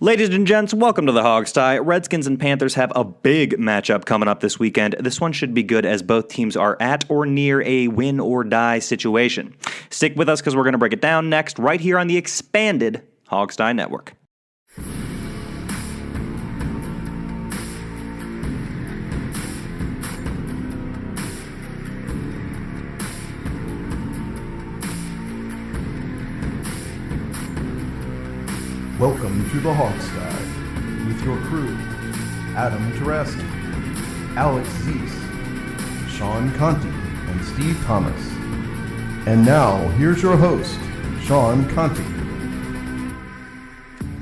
Ladies and gents, welcome to the Hogstie. Redskins and Panthers have a big matchup coming up this weekend. This one should be good as both teams are at or near a win-or-die situation. Stick with us because we're going to break it down next, right here on the expanded Hogstie Network. Welcome to the Hogstie with your crew, Adam Taraski, Alex Zeese, Sean Conti, and Steve Thomas. And now, here's your host, Sean Conti.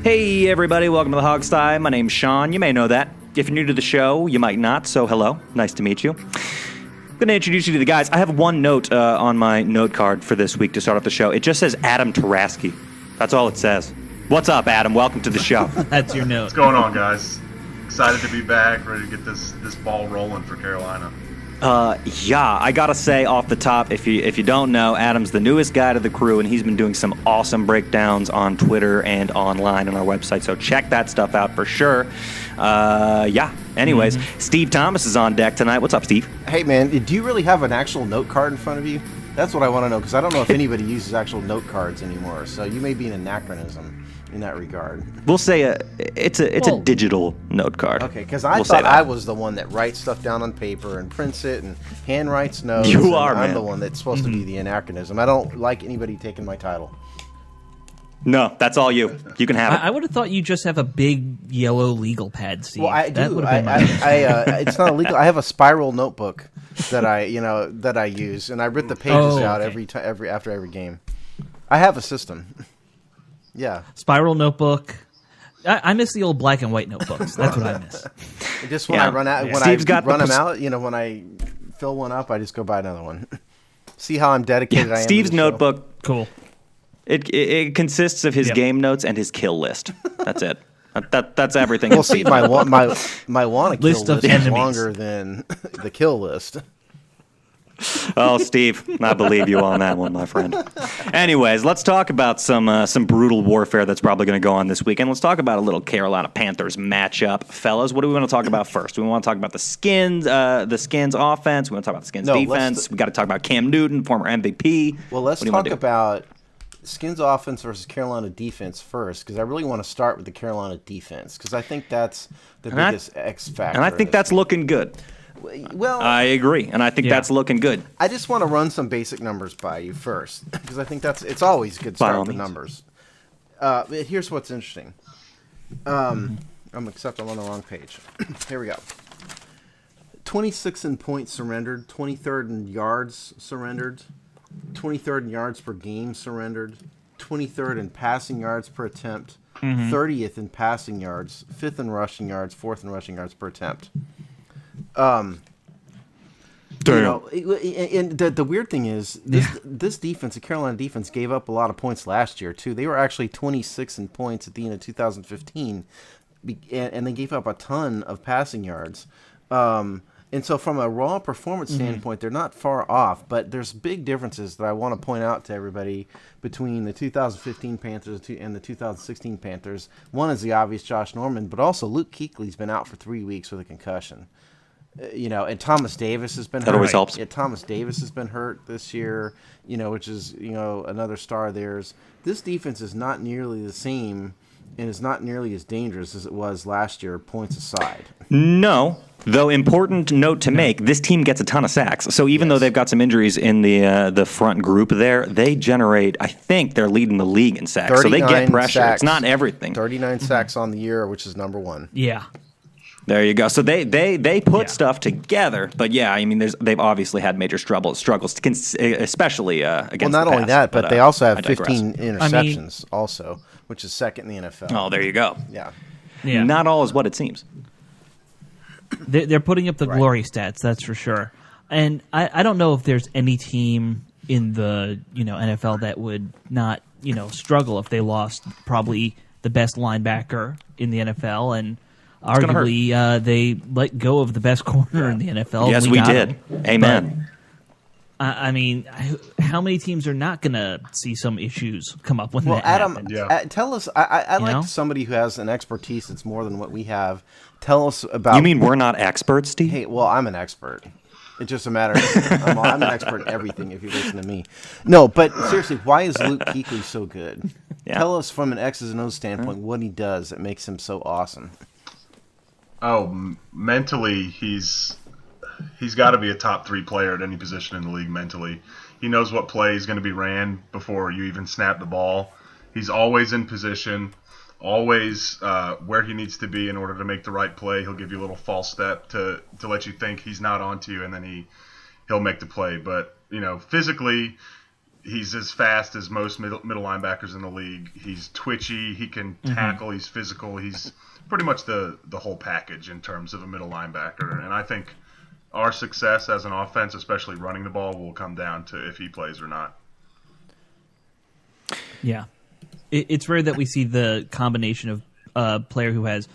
Hey everybody, welcome to the Hogstie. My name's Sean. You may know that. If you're new to the show, you might not, so hello. Nice to meet you. I'm going to introduce you to the guys. I have one note on my note card for this week to start off the show. It just says Adam Taraski. That's all it says. What's up, Adam? Welcome to the show. That's your note. What's going on, guys? Excited to be back, ready to get this ball rolling for Carolina. Yeah, I gotta say off the top, if you don't know, Adam's the newest guy to the crew, and he's been doing some awesome breakdowns on Twitter and online on our website, so check that stuff out for sure. Anyways, Steve Thomas is on deck tonight. What's up, Steve? Hey, man, do you really have an actual note card in front of you? That's what I want to know, because I don't know if anybody uses actual note cards anymore, so you may be an anachronism in that regard. We'll say it's a digital note card. Okay, because I thought I was the one that writes stuff down on paper and prints it and handwrites notes. You are, I'm man. the one that's supposed to be the anachronism. I don't like anybody taking my title. No, that's all you. You can have it. I would have thought you just have a big yellow legal pad, Steve. Well, I That do. would have been my It's not illegal. I have a spiral notebook that I use, and I rip the pages out after every game. I have a system. Yeah. Spiral notebook. I miss the old black and white notebooks. That's what I miss. Just when I run out, when Steve's I run them out, when I fill one up, I just go buy another one. See how I'm dedicated I am. Steve's to the notebook. Cool. It consists of his game notes and his kill list. That's it. That's everything. Well, see, my want to kill List of list is enemies. longer than the kill list. Oh, Steve, I believe you on that one, my friend. Anyways, let's talk about some brutal warfare that's probably going to go on this weekend. Let's talk about a little Carolina Panthers matchup, fellas. What do we want to talk about first? Do we want to talk about the Skins offense? We want to talk about the Skins defense? We got to talk about Cam Newton, former MVP. Well, let's talk about Skins offense versus Carolina defense first, because I really want to start with the Carolina defense, because I think that's the biggest X factor. And I think that's looking good. Well, I agree, and I think that's looking good. I just want to run some basic numbers by you first, because I think it's always good to start with the numbers. Here's what's interesting. I'm on the wrong page. Here we go. 26 in points surrendered, 23rd in yards surrendered, 23rd in yards per game surrendered, 23rd in passing yards per attempt, 30th in passing yards, 5th in rushing yards, 4th in rushing yards per attempt. And the weird thing is, this defense, the Carolina defense, gave up a lot of points last year too. They were actually 26 in points at the end of 2015, and they gave up a ton of passing yards. And so from a raw performance standpoint, they're not far off, but there's big differences that I want to point out to everybody between the 2015 Panthers and the 2016 Panthers. One is the obvious Josh Norman, but also Luke Kuechly's been out for 3 weeks with a concussion. And Thomas Davis has been hurt. That always helps. Yeah, Thomas Davis has been hurt this year, which is, another star of theirs. This defense is not nearly the same and is not nearly as dangerous as it was last year, points aside. No, though important note to make, this team gets a ton of sacks. So even though they've got some injuries in the front group there, they generate, I think they're leading the league in sacks. So they get pressure. Sacks, it's not everything. 39 sacks on the year, which is number one. Yeah. There you go. So they put stuff together, but they've obviously had major struggles, especially against. Well, not the only pass, that, but they also have 15 digress. interceptions, also, which is second in the NFL. Oh, there you go. Yeah. Not all is what it seems. They're putting up the glory stats, that's for sure. And I don't know if there's any team in the NFL that would not struggle if they lost probably the best linebacker in the NFL, and arguably they let go of the best corner in the NFL. Yes, we did. Amen. I mean, how many teams are not going to see some issues come up when Well, that Adam, happens? Yeah. tell us. I like know? somebody who has an expertise that's more than what we have. Tell us about. You mean we're not experts, Steve? Hey, well, I'm an expert. It's just a matter. I'm an expert in everything. If you listen to me, no. But seriously, why is Luke Kuechly so good? Yeah. Tell us from an X's and O's standpoint what he does that makes him so awesome. Mentally, he's got to be a top 3 player at any position in the league mentally. He knows what play is going to be ran before you even snap the ball. He's always in position, always where he needs to be in order to make the right play. He'll give you a little false step to let you think he's not onto you, and then he'll make the play. But, physically, he's as fast as most middle linebackers in the league. He's twitchy. He can tackle. He's physical. He's pretty much the whole package in terms of a middle linebacker. And I think our success as an offense, especially running the ball, will come down to if he plays or not. Yeah. It's rare that we see the combination of a player who has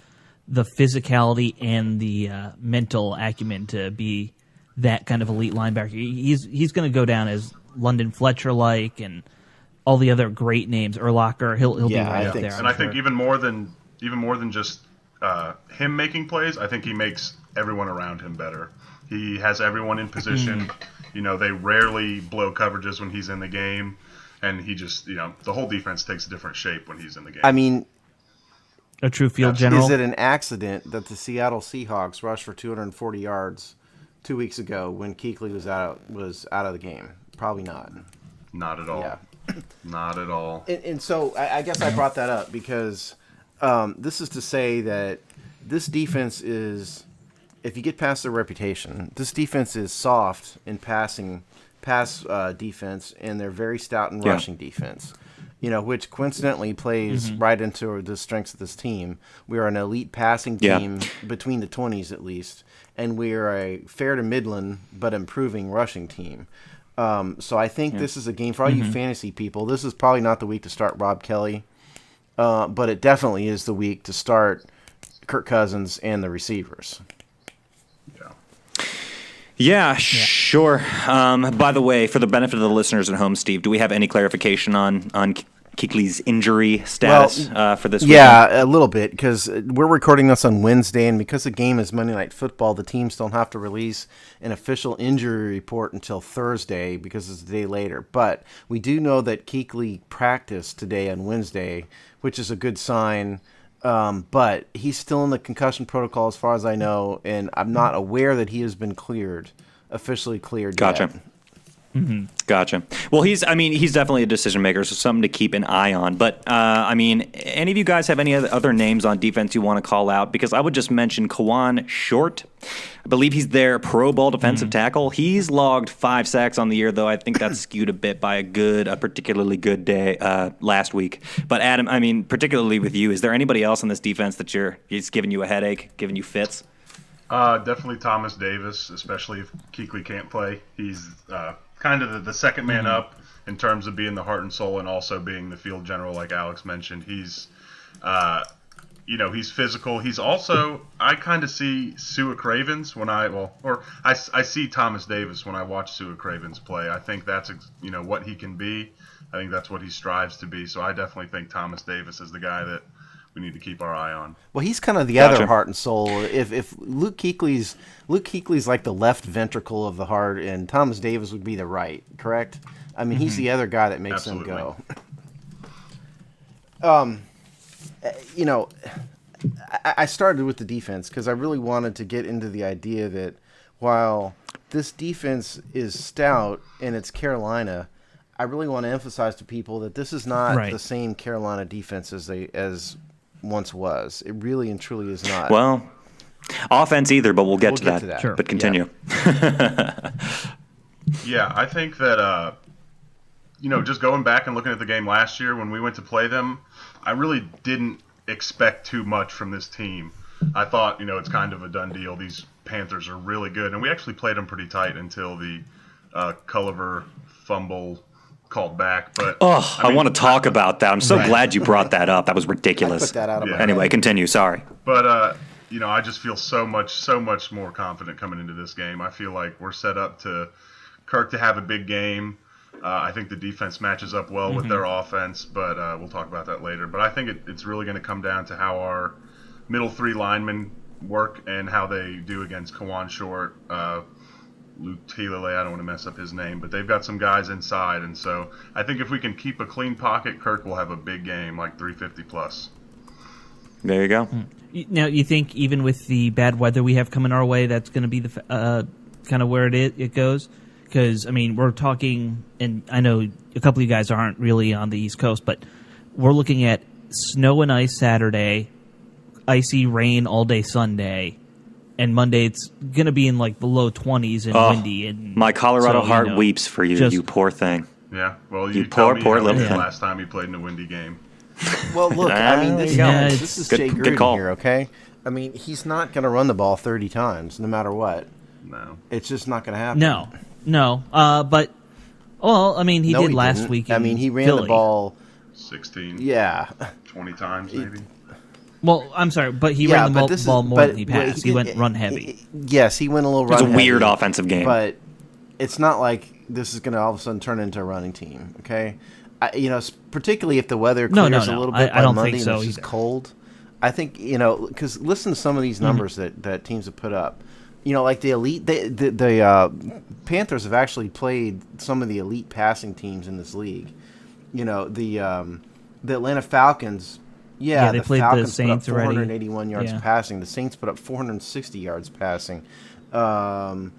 the physicality and the mental acumen to be that kind of elite linebacker. He's going to go down as London Fletcher-like and all the other great names. Urlacher, he'll be right up there. And I think even more than just him making plays, I think he makes everyone around him better. He has everyone in position. They rarely blow coverages when he's in the game. And he just, the whole defense takes a different shape when he's in the game. I mean, a true field general. is it an accident that the Seattle Seahawks rushed for 240 yards 2 weeks ago when Kuechly was out of the game? Probably not. Not at all. Yeah. Not at all. And so I guess I brought that up because this is to say that this defense is, if you get past their reputation, this defense is soft in pass defense, and they're very stout in rushing defense, which coincidentally plays right into the strengths of this team. We are an elite passing team between the 20s at least, and we are a fair to Midland but improving rushing team. So I think this is a game for all you fantasy people. This is probably not the week to start Rob Kelly, but it definitely is the week to start Kirk Cousins and the receivers. Yeah, sure. By the way, for the benefit of the listeners at home, Steve, do we have any clarification on Kuechly's injury status for this weekend? Yeah, a little bit, because we're recording this on Wednesday, and because the game is Monday Night Football, the teams don't have to release an official injury report until Thursday because it's a day later. But we do know that Kuechly practiced today on Wednesday, which is a good sign. But he's still in the concussion protocol as far as I know, and I'm not aware that he has been officially cleared Gotcha. yet. Gotcha. Well, he's definitely a decision maker, so something to keep an eye on. But, any of you guys have any other names on defense you want to call out? Because I would just mention Kawan Short. I believe he's their Pro Bowl defensive tackle. He's logged 5 sacks on the year, though I think that's skewed a bit by a particularly good day last week. But, Adam, particularly with you, is there anybody else on this defense that he's giving you a headache, giving you fits? Definitely Thomas Davis, especially if Kuechly can't play. He's kind of the second man up in terms of being the heart and soul and also being the field general, like Alex mentioned. He's, he's physical. He's also, I kind of see Sua Cravens I see Thomas Davis when I watch Sua Cravens play. I think that's, what he can be. I think that's what he strives to be. So I definitely think Thomas Davis is the guy that we need to keep our eye on. Well, he's kind of the other heart and soul. If Luke Kuechly's like the left ventricle of the heart, and Thomas Davis would be the right, correct? He's the other guy that makes him go. I started with the defense because I really wanted to get into the idea that while this defense is stout and it's Carolina, I really want to emphasize to people that this is not the same Carolina defense as once was. It really and truly is not. Well, offense either, but we'll get to that. Sure. But continue. Yeah, I think that, just going back and looking at the game last year when we went to play them, I really didn't expect too much from this team. I thought, it's kind of a done deal. These Panthers are really good. And we actually played them pretty tight until the Culliver fumble called back. But I want to talk about that. I'm so glad you brought that up. That was ridiculous. I put that out of my Anyway, head. continue. Sorry. But I just feel so much more confident coming into this game. I feel like we're set up to Kirk to have a big game. I think the defense matches up well with their offense, but we'll talk about that later. But I think it's really going to come down to how our middle three linemen work and how they do against Kawan Short, Lutilele, I don't want to mess up his name, but they've got some guys inside. And so I think if we can keep a clean pocket, Kirk will have a big game, like 350 plus. There you go. Now, you think even with the bad weather we have coming our way, that's going to be the kind of where it goes? Because, I mean, we're talking, and I know a couple of you guys aren't really on the East Coast, but we're looking at snow and ice Saturday, icy rain all day Sunday, and Monday it's going to be in like the low 20s and windy. And my Colorado so, heart weeps for you, you poor thing. Yeah, well, you poor little thing. thing. Last time you played in a windy game. Well, look, I mean, this is good, Jay good Gruden call. here, okay? I mean, he's not going to run the ball 30 times, no matter what. No. It's just not going to happen. No. But, well, I mean, he did last didn't. week. I mean, he ran Philly. the ball 16. Yeah. 20 times, maybe. Well, I'm sorry, but he ran the ball more than he passed. He went run heavy. Yes, he went a little run heavy. It was a weird offensive game. But it's not like this is going to all of a sudden turn into a running team, okay? Particularly if the weather clears a little bit I don't Monday think so and it's just cold. I think, because listen to some of these numbers that teams have put up. Like the elite, the Panthers have actually played some of the elite passing teams in this league. The Atlanta Falcons. Yeah, they the played Falcons the Saints put up already. 481 yards passing. The Saints put up 460 yards passing. The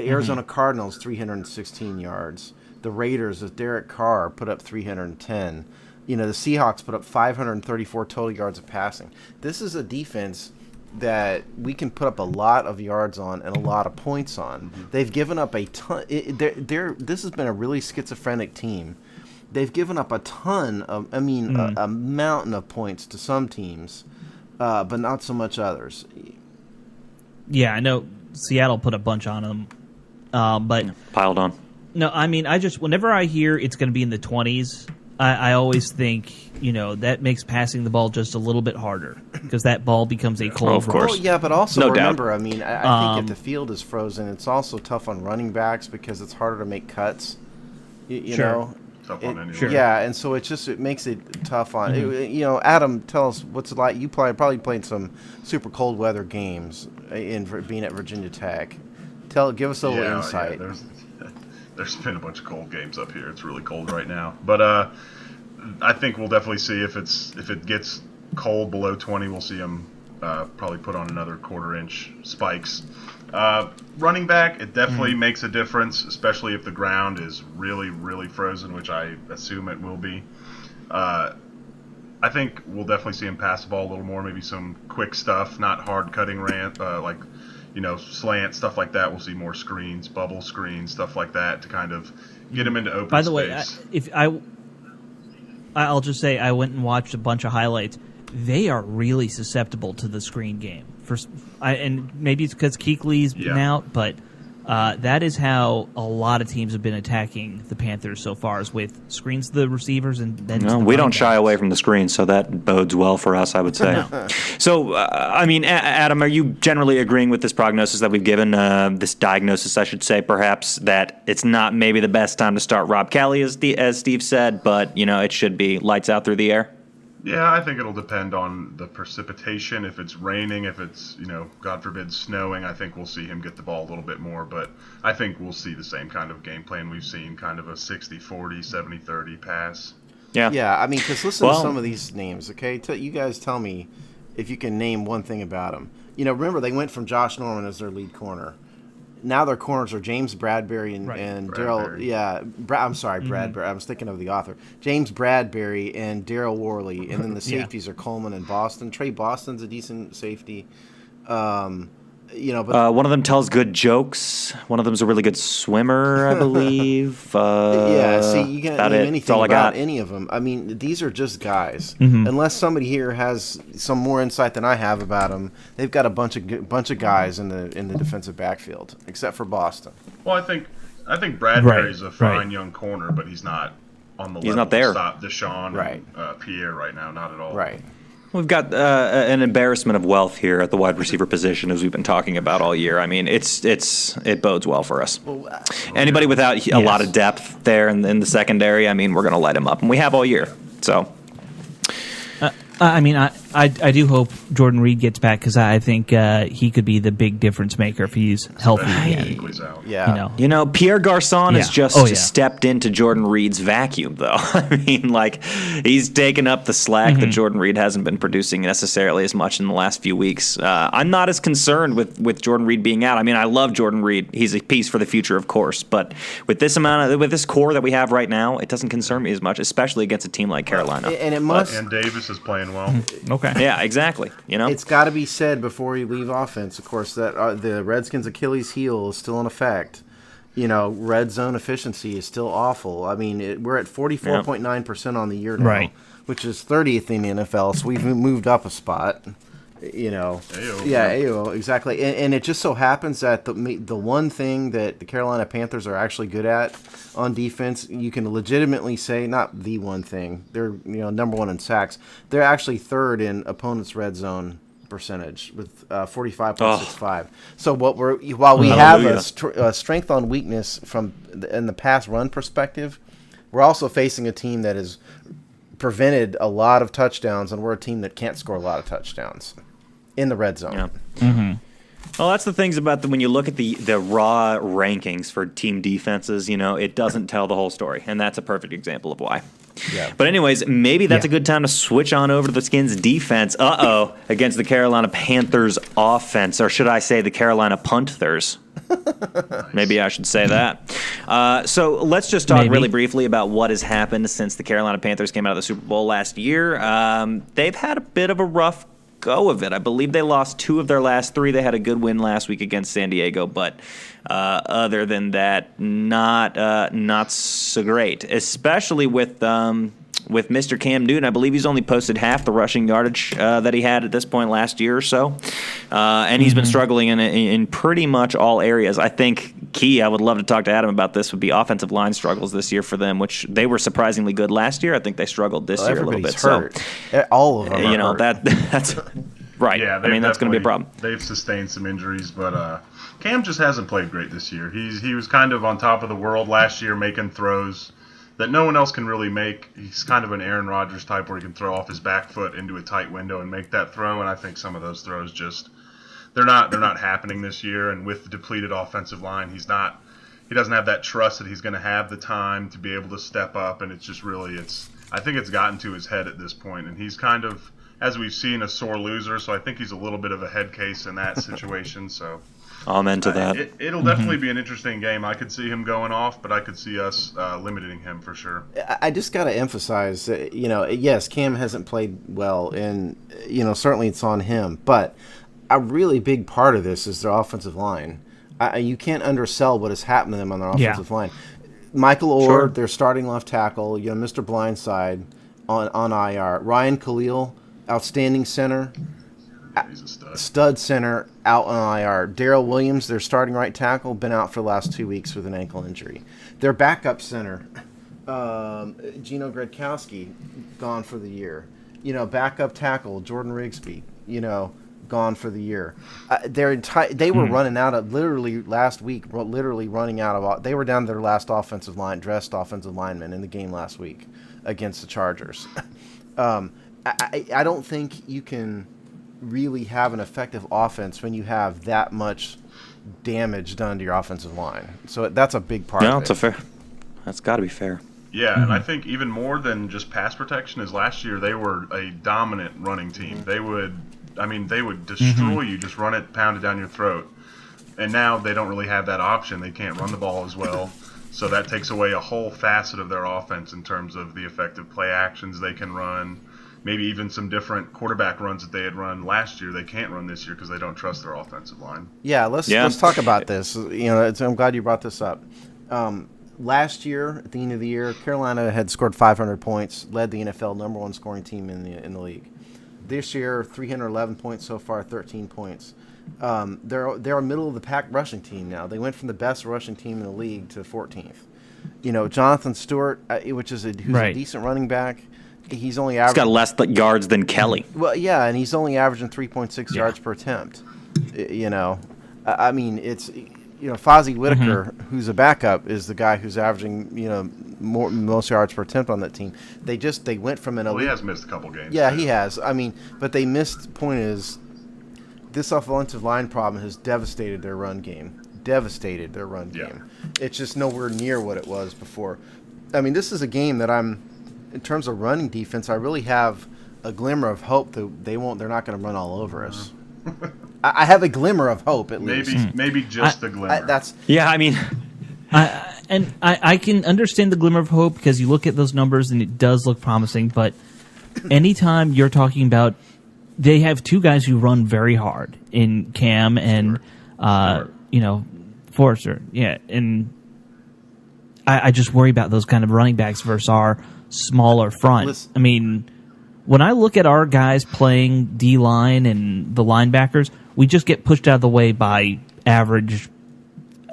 Arizona Cardinals 316 yards. The Raiders with Derek Carr put up 310. The Seahawks put up 534 total yards of passing. This is a defense that we can put up a lot of yards on and a lot of points on. They've given up a ton. This has been a really schizophrenic team. They've given up a ton of, a mountain of points to some teams, but not so much others. Yeah, I know Seattle put a bunch on them, but piled on. No, I mean, whenever I hear it's going to be in the 20s, I always think, that makes passing the ball just a little bit harder because that ball becomes a cold of course. Oh, yeah, but also remember, doubt. I mean, I think if the field is frozen, it's also tough on running backs because it's harder to make cuts. You know? Tough on anyone. Sure. Yeah, and so it makes it tough on Adam, tell us what's it like. You probably played some super cold weather games being at Virginia Tech. Give us a little insight. Yeah, there's been a bunch of cold games up here. It's really cold right now, but I think we'll definitely see if it gets cold below 20. We'll see them probably put on another quarter-inch spikes. Running back, it definitely makes a difference, especially if the ground is really, really frozen, which I assume it will be. I think we'll definitely see him pass the ball a little more, maybe some quick stuff, not hard cutting slant, stuff like that. We'll see more screens, bubble screens, stuff like that to kind of get him into open space. By the way, I'll just say I went and watched a bunch of highlights. They are really susceptible to the screen game. And maybe it's because Kuechly's been out, but that is how a lot of teams have been attacking the Panthers so far, is with screens to the receivers and then. We don't shy away from the screens, so that bodes well for us, I would say. No. So, Adam, are you generally agreeing with this prognosis that we've given, this diagnosis, I should say, perhaps, that it's not maybe the best time to start Rob Kelly, as Steve said, but it should be lights out through the air? Yeah, I think it'll depend on the precipitation. If it's raining, if it's, God forbid, snowing, I think we'll see him get the ball a little bit more. But I think we'll see the same kind of game plan we've seen, kind of a 60-40, 70-30 pass. Yeah, I mean, because listen to some of these names, okay? You guys tell me if you can name one thing about them. Remember, they went from Josh Norman as their lead corner. Now their corners are James Bradbury and Daryl. Yeah, I'm sorry, Bradbury. I was thinking of the author. James Bradbury and Daryl Worley, and then the safeties are Coleman and Boston. Trey Boston's a decent safety. But one of them tells good jokes. One of them's a really good swimmer, I believe. See, you can't name anything about got. any of them. I mean, these are just guys. Unless somebody here has some more insight than I have about them, they've got a bunch of guys in the defensive backfield, except for Boston. Well, I think Bradbury's a fine young corner, but he's not on the level not there. to stop Deshaun and Pierre right now, not at all. Right. We've got an embarrassment of wealth here at the wide receiver position, as we've been talking about all year. I mean, it bodes well for us. Anybody without a lot of depth there in the secondary, I mean, we're going to light them up, and we have all year. So, I mean, I do hope Jordan Reed gets back because I think he could be the big difference maker if he's healthy again. Yeah. You know, Pierre Garçon has just Oh, yeah. stepped into Jordan Reed's vacuum, though. I mean, like, he's taken up the slack that Jordan Reed hasn't been producing necessarily as much in the last few weeks. I'm not as concerned with Jordan Reed being out. I mean, I love Jordan Reed. He's a piece for the future, of course. But with this core that we have right now, it doesn't concern me as much, especially against a team like Carolina. And it must. And Davis is playing well. Okay. Yeah, exactly. You know, It's got to be said before you leave offense, of course, that the Redskins' Achilles heel is still in effect. You know, red zone efficiency is still awful. I mean, we're at 44.9% on the year now, Right. which is 30th in the NFL, so we've moved up a spot. You know, AO, exactly. And it just so happens that the one thing that the Carolina Panthers are actually good at on defense, you can legitimately say, not the one thing, they're number one in sacks. They're actually third in opponents' red zone percentage with 45.65. So while we have a strength on weakness from in the pass run perspective, we're also facing a team that has prevented a lot of touchdowns, and we're a team that can't score a lot of touchdowns in the red zone. Yeah. Well, that's the things about when you look at the raw rankings for team defenses, you know, it doesn't tell the whole story, and that's a perfect example of why. Yeah. But anyways, maybe that's a good time to switch on over to the Skins defense. Against the Carolina Panthers offense, or should I say the Carolina Punthers? Maybe I should say that. So let's just talk really briefly about what has happened since the Carolina Panthers came out of the Super Bowl last year. They've had a bit of a rough go of it. I believe they lost 2 of their last 3. They had a good win last week against San Diego, but other than that, not so great. Especially with Mr. Cam Newton. I believe he's only posted half the rushing yardage that he had at this point last year or so, and he's been struggling in pretty much all areas. I think I would love to talk to Adam about this, would be offensive line struggles this year for them, which they were surprisingly good last year. I think they struggled this year a little bit. Hurt. So all of them are hurt. That's right. Yeah, I mean, that's going to be a problem. They've sustained some injuries, but Cam just hasn't played great this year. He was kind of on top of the world last year, making throws that no one else can really make. He's kind of an Aaron Rodgers type where he can throw off his back foot into a tight window and make that throw, and I think some of those throws they're not happening this year. And with the depleted offensive line, he doesn't have that trust that he's going to have the time to be able to step up, and it's just really I think it's gotten to his head at this point, and he's kind of, as we've seen, a sore loser, so I think he's a little bit of a head case in that situation. So Amen to that. It'll definitely be an interesting game. I could see him going off, but I could see us limiting him for sure. I just got to emphasize, yes, Cam hasn't played well, and, certainly it's on him. But a really big part of this is their offensive line. You can't undersell what has happened to them on their offensive line. Michael Orr, their starting left tackle, Mr. Blindside on IR. Ryan Khalil, outstanding center. He's a Stud center out on IR. Darrell Williams, their starting right tackle, been out for the last 2 weeks with an ankle injury. Their backup center, Gino Gradkowski, gone for the year. Backup tackle Jordan Rigsby, gone for the year. They were running out of last week. Running out of. They were down to their last dressed offensive lineman in the game last week against the Chargers. I don't think you can really have an effective offense when you have that much damage done to your offensive line. So that's a big part of it. That's got to be fair. Yeah, and I think even more than just pass protection is last year they were a dominant running team. They would destroy you, just run it, pound it down your throat. And now they don't really have that option. They can't run the ball as well. So that takes away a whole facet of their offense in terms of the effective play actions they can run. Maybe even some different quarterback runs that they had run last year they can't run this year because they don't trust their offensive line. Yeah, let's talk about this. I'm glad you brought this up. Last year, at the end of the year, Carolina had scored 500 points, led the NFL number 1 scoring team in the league. This year, 311 points so far, 13 points. They're a middle of the pack rushing team now. They went from the best rushing team in the league to 14th. Jonathan Stewart, who's a decent running back. he's only He's averaging. got less yards than Kelly. Well, yeah, and he's only averaging 3.6 yards per attempt. I mean, it's Fozzie Whitaker, who's a backup, is the guy who's averaging most yards per attempt on that team. They went from an elite. Well, he has missed a couple games. Yeah, too. he has. I mean, but they missed. Point is, this offensive line problem has devastated their run game. It's just nowhere near what it was before. I mean, this is a game that in terms of running defense, I really have a glimmer of hope that they're not going to run all over us. I have a glimmer of hope, at least. Maybe just a glimmer. I mean, I can understand the glimmer of hope because you look at those numbers and it does look promising. But anytime you're talking about, they have two guys who run very hard in Cam and Forrester. Yeah, and I just worry about those kind of running backs versus our smaller front. I mean, when I look at our guys playing D-line and the linebackers, we just get pushed out of the way by average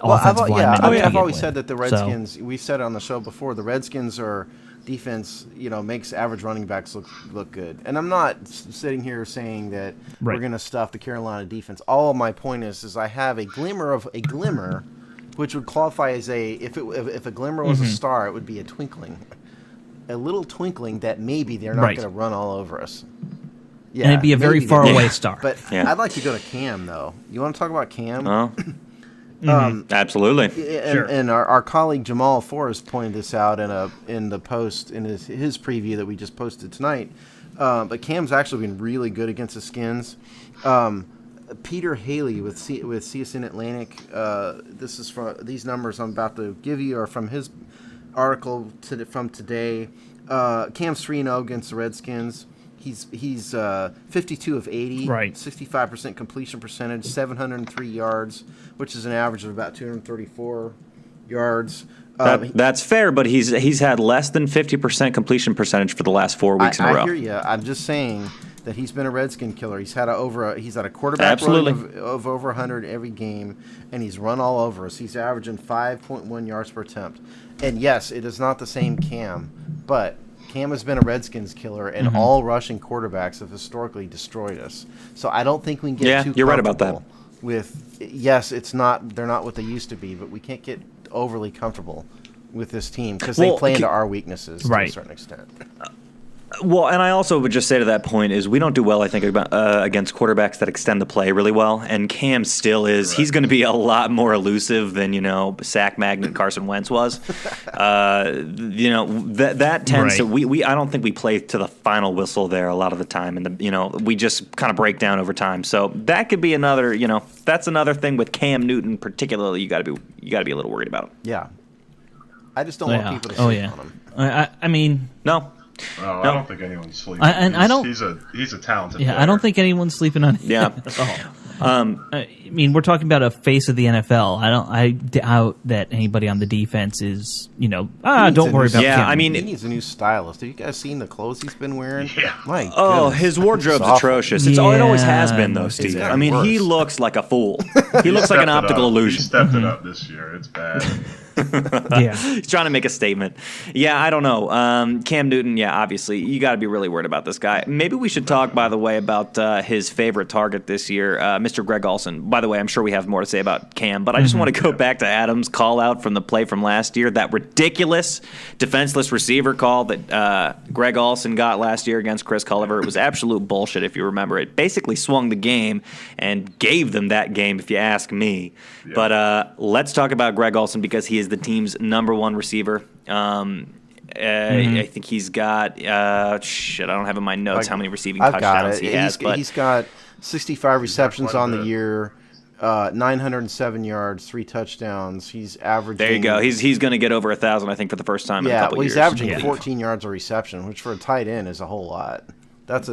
offensive linemen. I've always said that the Redskins, we've said it on the show before, the Redskins are defense, makes average running backs look good. And I'm not sitting here saying that we're going to stuff the Carolina defense. All of my point is I have a glimmer, which would qualify as if a glimmer was a star, it would be a twinkling. A little twinkling that maybe they're not going to run all over us. Yeah, and it'd be a very far away star. But I'd like to go to Cam, though. You want to talk about Cam? Absolutely. And our colleague Jamal Forrest pointed this out in the post in his preview that we just posted tonight. But Cam's actually been really good against the Skins. Peter Haley with CSN Atlantic. This is from these numbers I'm about to give you are from his article from today. Cam's 3-0 against the Redskins. He's 52 of 80, 65% completion percentage, 703 yards, which is an average of about 234 yards. That's fair, but he's had less than 50% completion percentage for the last 4 weeks in a row. I hear you. I'm just saying that he's been a Redskin killer. He's had a quarterback rating of over 100 every game, and he's run all over us. He's averaging 5.1 yards per attempt. And yes, it is not the same Cam, but Cam has been a Redskins killer, and all rushing quarterbacks have historically destroyed us. So I don't think we can get too you're right about that. They're not what they used to be, but we can't get overly comfortable with this team because they play into our weaknesses to a certain extent. Well, and I also would just say to that point is we don't do well, I think, against quarterbacks that extend the play really well. And Cam still is. He's going to be a lot more elusive than, sack magnet Carson Wentz was. That tends to I don't think we play to the final whistle there a lot of the time, and we just kind of break down over time. So that could be another. That's another thing with Cam Newton, particularly. You got to be a little worried about. Yeah, I just don't want people to sleep on him. I mean, no. I don't think anyone's sleeping. He's a talented player. I don't think anyone's sleeping on him. Yeah. At all. I mean, we're talking about a face of the NFL. I doubt that anybody on the defense is, don't worry about him. I mean, he needs a new stylist. Have you guys seen the clothes he's been wearing? Yeah. My goodness. His wardrobe's atrocious. It always has been, though, Steve. I mean, worse. He looks like a fool. He looks like an optical illusion. He stepped it up this year. It's bad. He's trying to make a statement. Yeah, I don't know. Cam Newton, obviously, you got to be really worried about this guy. Maybe we should talk, by the way, about his favorite target this year, Mr. Greg Olsen. By the way, I'm sure we have more to say about Cam, but I just want to go back to Adam's call out from the play from last year, that ridiculous defenseless receiver call that Greg Olsen got last year against Chris Culliver. It was absolute bullshit, if you remember. It basically swung the game and gave them that game, if you ask me. Yeah. But let's talk about Greg Olsen because he is the team's #1 receiver. I think he's got I don't have in my notes how many receiving touchdowns he has. But he's got 65 receptions on the year, 907 yards, 3 touchdowns. He's averaging. There you go. He's going to get over 1,000, I think, for the first time in a couple years. He's averaging 14 yards a reception, which for a tight end is a whole lot. That's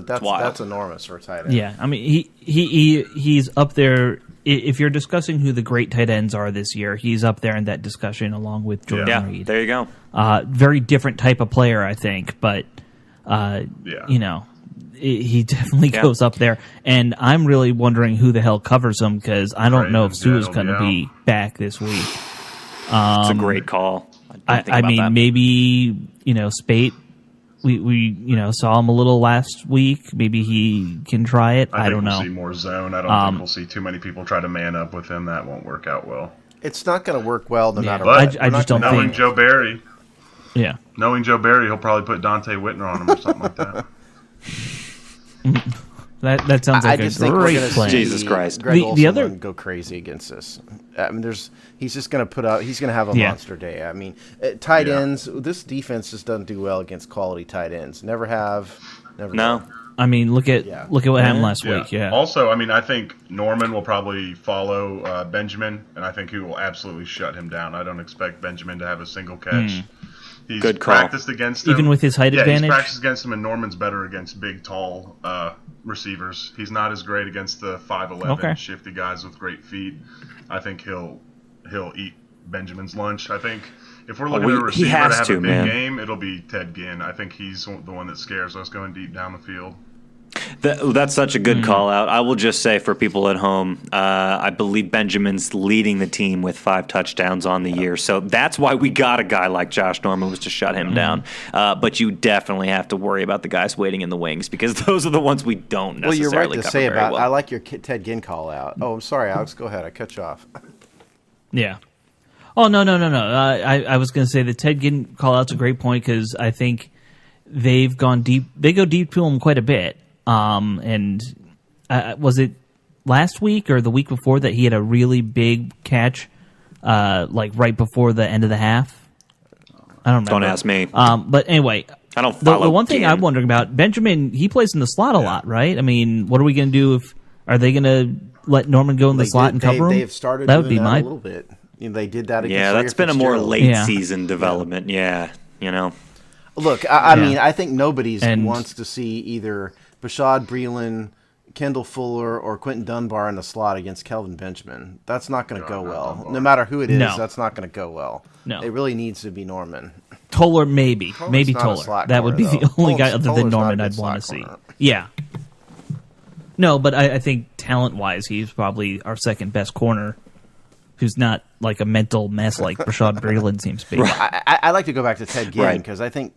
enormous for a tight end. Yeah, I mean he's up there. If you're discussing who the great tight ends are this year, he's up there in that discussion along with Jordan Reed. There you go. Very different type of player, I think, but he definitely goes up there. And I'm really wondering who the hell covers him because I don't know if Sua's going to be back this week. It's a great call. I mean, maybe Spate we saw him a little last week. Maybe he can try it. I don't know. We'll see more zone. I don't think we'll see too many people try to man up with him. That won't work out well. It's not going to work well no matter but what. I just don't knowing think. Joe Barry, Yeah. knowing Joe Barry, he'll probably put Dante Whitner on him or something like that. That sounds like I a just think we're great going to plan. see Jesus Christ. Greg The Olsen other- go crazy against us. I mean, he's just going to put out. He's going to have a Yeah. monster day. I mean, tight ends. This defense just doesn't do well against quality tight ends. Never have. Never. No. will. I mean, look at what happened last Yeah. week. Yeah. Also, I mean, I think Norman will probably follow Benjamin, and I think he will absolutely shut him down. I don't expect Benjamin to have a single catch. He's Good call. practiced against him. Even with his height advantage? He's practiced against him, and Norman's better against big, tall receivers. He's not as great against the 5'11", shifty guys with great feet. I think he'll eat Benjamin's lunch. I think if we're looking at a he receiver has to have to, a big man. game, it'll be Ted Ginn. I think he's the one that scares us going deep down the field. That's such a good call out. I will just say for people at home, I believe Benjamin's leading the team with 5 touchdowns on the year. So that's why we got a guy like Josh Norman, was to shut him down. But you definitely have to worry about the guys waiting in the wings, because those are the ones we don't necessarily Well, you're right to cover say very about. well. I like your Ted Ginn call out. Oh, I'm sorry, Alex. Go ahead. I cut you off. Yeah. Oh, no. I was going to say the Ted Ginn call-out's a great point, because I think they've gone deep. They go deep to him quite a bit. And was it last week or the week before that he had a really big catch, like right before the end of the half? I don't remember. Don't ask me. But anyway, I don't the follow one thing Ginn. I'm wondering about, Benjamin, he plays in the slot a lot, right? I mean, what are we going to do are they going to let Norman go in the slot and cover him? They've started that would doing be that my a little bit. You know, they did that against Yeah, Larry that's been a more Fitzgerald. late Yeah. season development. Yeah, Look, I mean, I think nobody's And- wants to see either Bashad Breeland, Kendall Fuller, or Quentin Dunbar in the slot against Kelvin Benjamin. That's not going to go well. Dunbar. No matter who it is, No. that's not going to go well. No. It really needs to be Norman. Toller, maybe Toller's maybe not a Toller. slot That would be corner, the though. only guy other Toller's than not a Norman good I'd want to slot see. corner. Yeah. No, but I think talent-wise, he's probably our second best corner, who's not like a mental mess like Rashad Breeland seems to be. I like to go back to Ted Ginn Right. because I think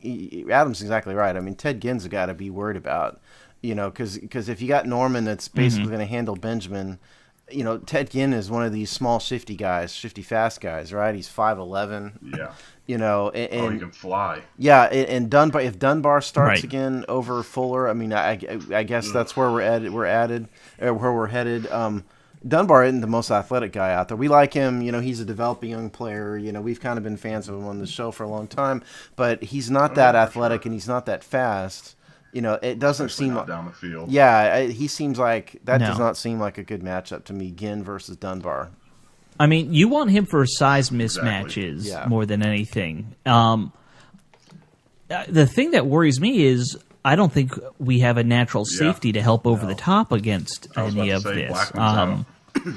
Adam's exactly right. I mean, Ted Ginn's got to be worried about, because if you got Norman that's basically going to handle Benjamin, Ted Ginn is one of these small, shifty guys, shifty, fast guys, right? He's 5'11". Yeah. And he can fly. yeah, and Dunbar. If Dunbar starts Right. again over Fuller, I mean, I guess that's where we're headed. Dunbar isn't the most athletic guy out there. We like him. He's a developing young player. We've kind of been fans of him on the show for a long time, but he's not that athletic and he's not that fast. It doesn't Especially seem not down the field. Yeah, he seems like that No. does not seem like a good matchup to me. Ginn versus Dunbar. I mean, you want him for size Exactly. mismatches Yeah. more than anything. The thing that worries me is I don't think we have a natural safety to help over the top against I was any about of to say, this. Blackman's out.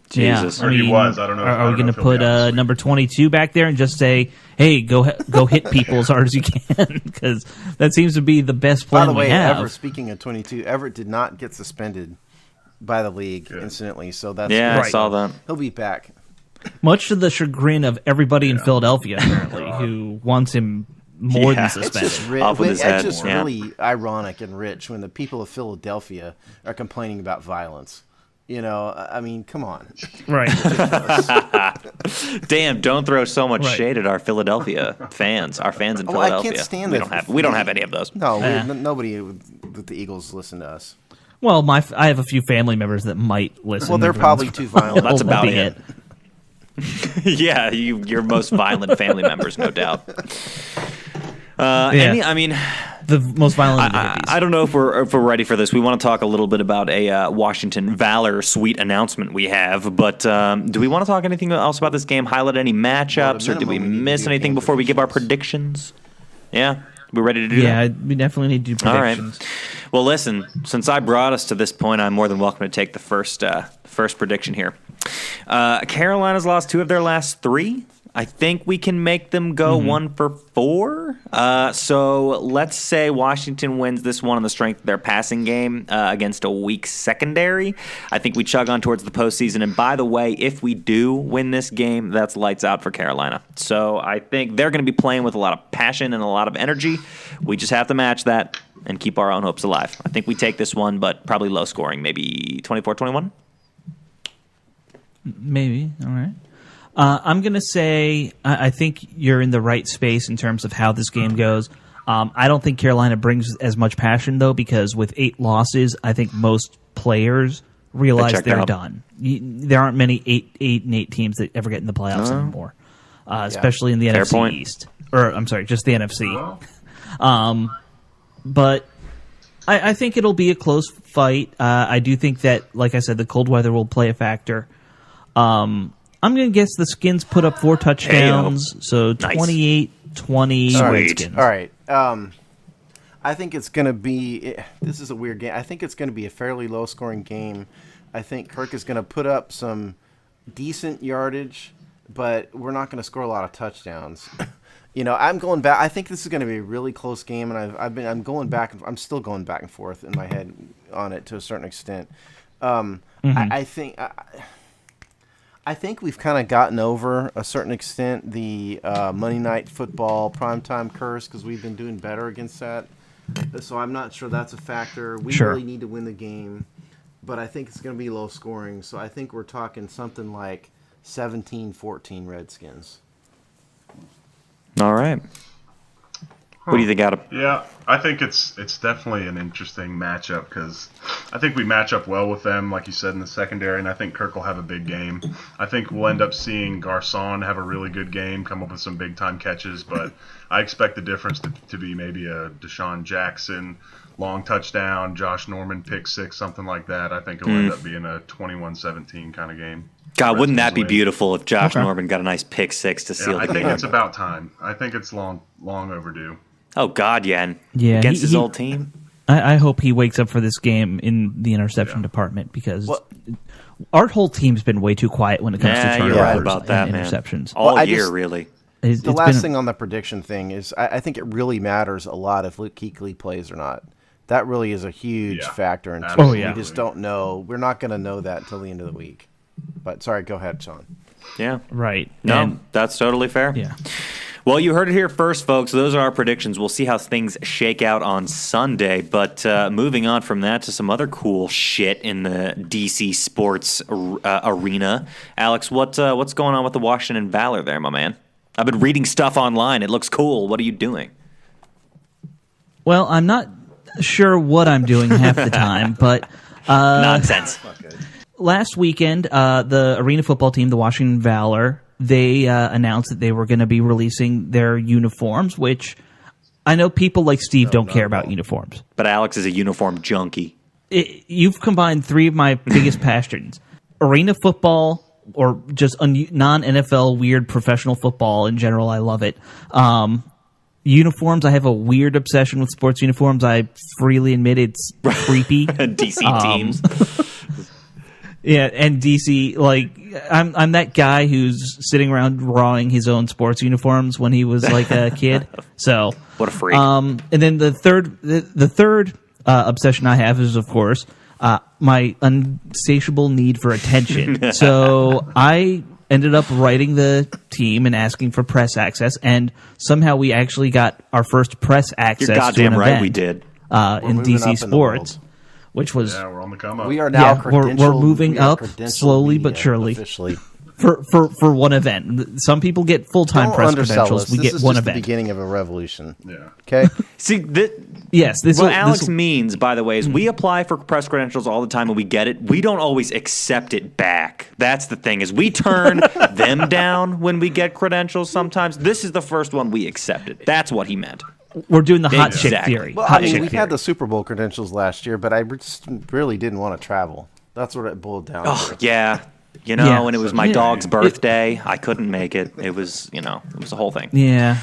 Jesus. Yeah, Or he was. I don't know. I Are don't we going know to if he'll be put out this week. number 22 back there and just say, "Hey, go hit people as hard as you can"? Because that seems to be the best By plan the we way, have. Everett, speaking of 22, Everett did not get suspended by the league incidentally, so that's Yeah, I Right. saw that. He'll be back. Much to the chagrin of everybody in Philadelphia, apparently, who wants him more Yeah. than It's suspended. Off with his It's head, just yeah. really ironic and rich when the people of Philadelphia are complaining about violence. I mean, come on. Right. Damn! Don't throw so much Right. shade at our Philadelphia fans. Our fans in Oh, I Philadelphia. can't stand we it. don't have any of those. No, Eh. nobody with the Eagles listen to us. Well, I have a few family members that might listen. Well, they're every probably once too in a while. violent. That's about Albeit. it. Yeah, your most violent family members, no doubt. Yeah. I mean, The most violent of the hippies. I don't know if we're ready for this. We want to talk a little bit about a Washington Valor sweet announcement we have, but do we want to talk anything else about this game? Highlight any matchups, or did we minimum, we need to miss do anything game before we give our predictions? Yeah, we ready to do that? Yeah, we definitely need to do All right. predictions. Well, listen, since I brought us to this point, I'm more than welcome to take the first prediction here. Carolina's lost 2 of their last 3. I think we can make them go 1-for-4. So let's say Washington wins this one on the strength of their passing game against a weak secondary. I think we chug on towards the postseason. And by the way, if we do win this game, that's lights out for Carolina. So I think they're going to be playing with a lot of passion and a lot of energy. We just have to match that and keep our own hopes alive. I think we take this one, but probably low scoring, maybe 24-21. Maybe. All right. I'm going to say I think you're in the right space in terms of how this game goes. I don't think Carolina brings as much passion, though, because with 8 losses, I think most players realize they're done. There aren't many 8-8 teams that ever get in the playoffs anymore, especially in the NFC East. Or, I'm sorry, just the NFC. But I think it'll be a close fight. I do think that, like I said, the cold weather will play a factor. I'm going to guess the Skins put up 4 touchdowns, so 28-20 Redskins. All right. I think it's going to be – this is a weird game. I think it's going to be a fairly low-scoring game. I think Kirk is going to put up some decent yardage, but we're not going to score a lot of touchdowns. I'm going back. I think this is going to be a really close game, and I'm going back. I'm still going back and forth in my head on it to a certain extent. I think we've kind of gotten over a certain extent the Monday Night Football primetime curse because we've been doing better against that. So I'm not sure that's a factor. We really need to win the game, but I think it's going to be low scoring. So I think we're talking something like 17-14 Redskins. All right. What do you think, Adam? Yeah, I think it's definitely an interesting matchup because I think we match up well with them, like you said, in the secondary, and I think Kirk will have a big game. I think we'll end up seeing Garcon have a really good game, come up with some big-time catches, but I expect the difference to be maybe a Deshaun Jackson long touchdown, Josh Norman pick 6, something like that. I think it'll end up being a 21-17 kind of game. God, wouldn't that be beautiful if Josh Norman got a nice pick 6 to seal the game? I think it's about time. I think it's long overdue. Oh, God, yeah. Against his old team? I hope he wakes up for this game in the interception department because our whole team's been way too quiet when it comes to turnovers right about that, and man. interceptions. All year, really. The last thing on the prediction thing is I think it really matters a lot if Luke Kuechly plays or not. That really is a huge factor. We just don't know. We're not going to know that until the end of the week. But sorry, go ahead, Sean. Yeah. Right. No, that's totally fair. Yeah. Well, you heard it here first, folks. Those are our predictions. We'll see how things shake out on Sunday. But moving on from that to some other cool shit in the DC sports arena. Alex, what's going on with the Washington Valor there, my man? I've been reading stuff online. It looks cool. What are you doing? Well, I'm not sure what I'm doing half the time, but... Nonsense. Last weekend, the arena football team, the Washington Valor, they announced that they were going to be releasing their uniforms, which I know people like Steve don't care about uniforms. But Alex is a uniform junkie. You've combined 3 of my biggest passions. Arena football, or just non-NFL weird professional football in general, I love it. Uniforms, I have a weird obsession with sports uniforms. I freely admit it's creepy. DC teams. Yeah, and DC, like, I'm that guy who's sitting around drawing his own sports uniforms when he was like a kid. So what a freak! And then the third obsession I have is, of course, my unsatiable need for attention. So I ended up writing the team and asking for press access, and somehow we actually got our first press access. You're goddamn to an right, event, we did. In DC sports. Which was we're on the come up. We are now credentialed. We're moving up slowly but surely. Officially. For one event. Some people get full-time press credentials. We get one event. This is the beginning of a revolution. Yeah. Okay? See, what Alex means, by the way, is we apply for press credentials all the time and we get it. We don't always accept it back. That's the thing, is we turn them down when we get credentials sometimes. This is the first one we accepted. That's what he meant. We're doing the hot chick theory. Well, we had the Super Bowl credentials last year, but I just really didn't want to travel. That's what it boiled down to. Yeah. When it was my dog's birthday, I couldn't make it. It was, it was a whole thing. Yeah.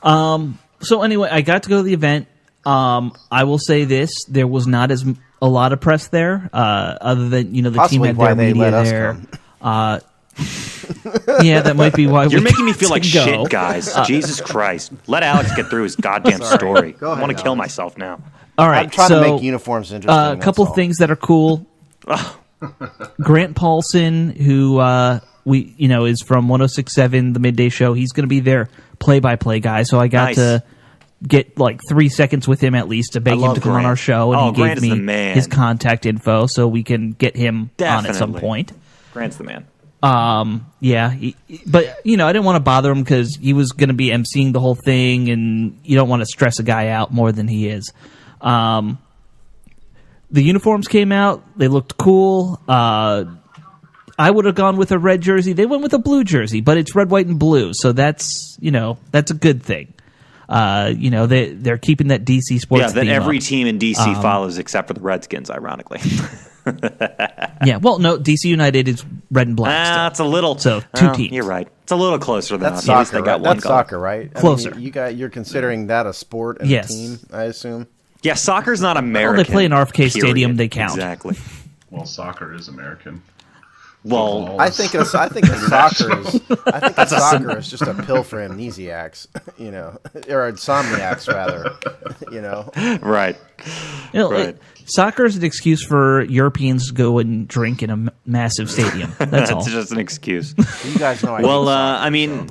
So anyway, I got to go to the event. I will say this: there was not a lot of press there, other than the Possibly team had their media let us there. Yeah, that might be why You're we making me feel got like to go. shit, guys. Jesus Christ. Let Alex get through his goddamn story. Go I ahead, want to kill Alex. myself now. All right, I'm trying so to make uniforms interesting. a couple that's all. things that are cool. Grant Paulson, who is from 106.7, the midday show. He's going to be their play-by-play guy. So I got Nice. to get like 3 seconds with him at least to beg him love to come on Grant. our show, and Oh, he gave Grant is the me man. his contact info so we can get him on at some Definitely. point. Grant's the man. Yeah, but I didn't want to bother him because he was going to be emceeing the whole thing, and you don't want to stress a guy out more than he is. The uniforms came out; they looked cool. I would have gone with a red jersey. They went with a blue jersey, but it's red, white, and blue, so that's a good thing. They're keeping that DC sports. Yeah, that theme every up. team in DC follows except for the Redskins, ironically. Yeah, well, no, DC United is red and black. Still. It's a little. So, two teams. You're right. It's a little closer than That's us. At least soccer, they got right? one That's color. soccer, right? Closer. I mean, you're considering that a sport and Yes. a team, I assume. Yeah, soccer's not American. Well, they play in RFK period. Stadium, they count. Exactly. Well, soccer is American. Well, Football I is- think soccer That's a is just a pill for amnesiacs, or insomniacs rather, right. Right. Soccer is an excuse for Europeans to go and drink in a massive stadium. That's all. It's just an excuse. You guys know. Well, hate I mean,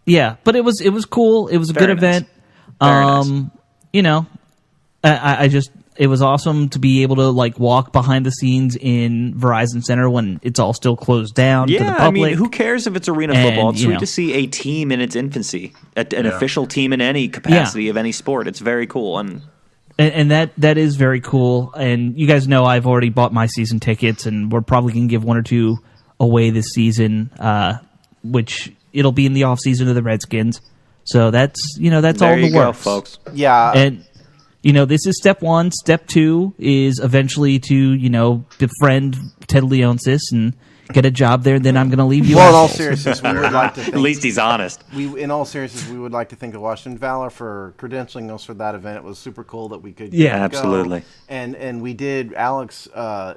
Yeah, but it was cool. It was a Very good nice. event. Very nice. I just it was awesome to be able to like walk behind the scenes in Verizon Center when it's all still closed down to the yeah, public. I mean, who cares if it's arena And, football? It's you sweet know. to see a team in its infancy, an official team in any capacity of any sport. It's very cool, And that is very cool. And you guys know I've already bought my season tickets, and we're probably going to give one or two away this season, which it'll be in the off season of the Redskins. So that's that's all there in you the go, works, folks. Yeah, And this is step one. Step two is eventually to befriend Ted Leonsis and get a job there. Then I'm going to leave you. well, in all assholes. seriousness, we would like to At thank, least he's honest. we would like to thank the Washington Valor for credentialing us for that event. It was super cool that we could Yeah, go. absolutely. And we did. Alex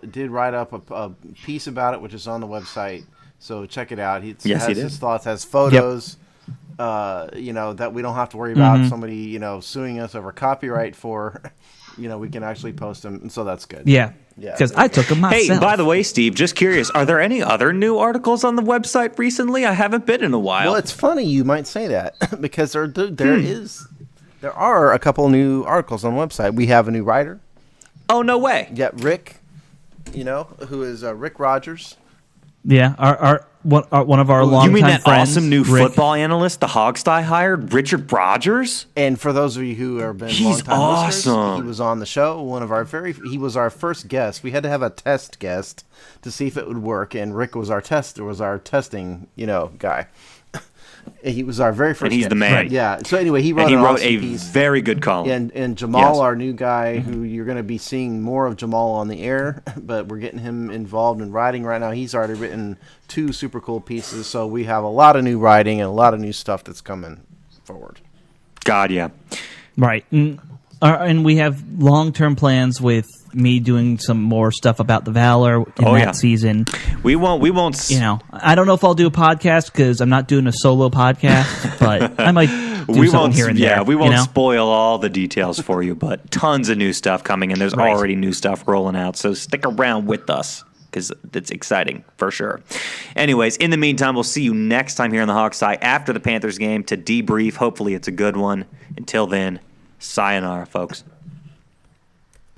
did write up a piece about it, which is on the website. So check it out. Yes, he has did. his thoughts, has photos. That we don't have to worry about somebody suing us over copyright for. We can actually post them, and so that's good. Yeah, Yeah. because I took them myself. Hey, by the way, Steve, just curious, are there any other new articles on the website recently? I haven't been in a while. Well, it's funny you might say that because there are a couple new articles on the website. We have a new writer. Oh, no way. Yeah, Rick. Who is Rick Rogers. Yeah, one of our You longtime mean that friends, awesome new Rick. football analyst the Hogstye hired, Richard Rogers? And for those of you who have been He's longtime listeners, awesome. he was on the show. He was our first guest. We had to have a test guest to see if it would work, and Rick was our testing, guy. He was our very first. And he's guest. the man. Right. Yeah. So anyway, he wrote And he an wrote awesome a piece. very good column. And Jamal, Yes. our new guy, who you're going to be seeing more of Jamal on the air, but we're getting him involved in writing right now. He's already written 2 super cool pieces, so we have a lot of new writing and a lot of new stuff that's coming forward. God, yeah. Right. And we have long-term plans with me doing some more stuff about the Valor in that season. We won't. I don't know if I'll do a podcast because I'm not doing a solo podcast, but I might do something here and there. Yeah, we won't spoil all the details for you, but tons of new stuff coming, and there's Right. already new stuff rolling out. So stick around with us because it's exciting for sure. Anyways, in the meantime, we'll see you next time here on the Hawkseye after the Panthers game to debrief. Hopefully, it's a good one. Until then, sayonara, folks.